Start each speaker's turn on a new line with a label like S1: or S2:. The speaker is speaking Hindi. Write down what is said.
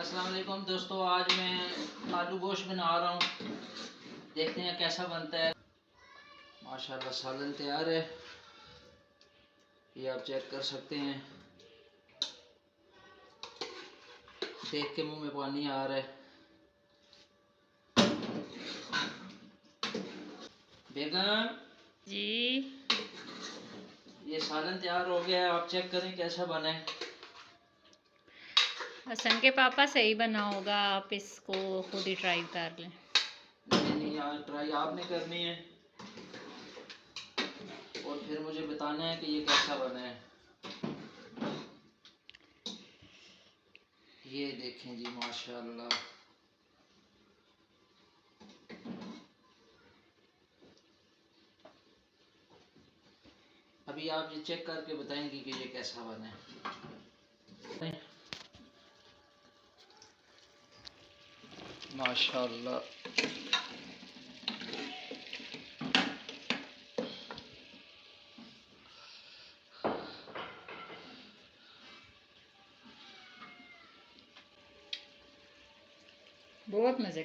S1: अस्सलाम वालेकुम दोस्तों, आज मैं आलू गोश्त बना रहा हूँ। देखते हैं कैसा बनता है। माशाल्लाह सालन तैयार है, ये आप चेक कर सकते हैं। देख के मुंह में पानी आ रहा है। बेगम
S2: जी,
S1: ये सालन तैयार हो गया है, आप चेक करें कैसा बना है।
S2: हसन के पापा सही बना होगा, आप इसको खुद ही ट्राई कर लें।
S1: नहीं नहीं यार, ट्राई आपने करनी है और फिर मुझे बताना है कि ये कैसा बना है। ये देखें जी, माशाल्लाह। अभी आप ये चेक करके बताएंगे कि ये कैसा बना है। माशाल्लाह,
S2: बहुत मज़े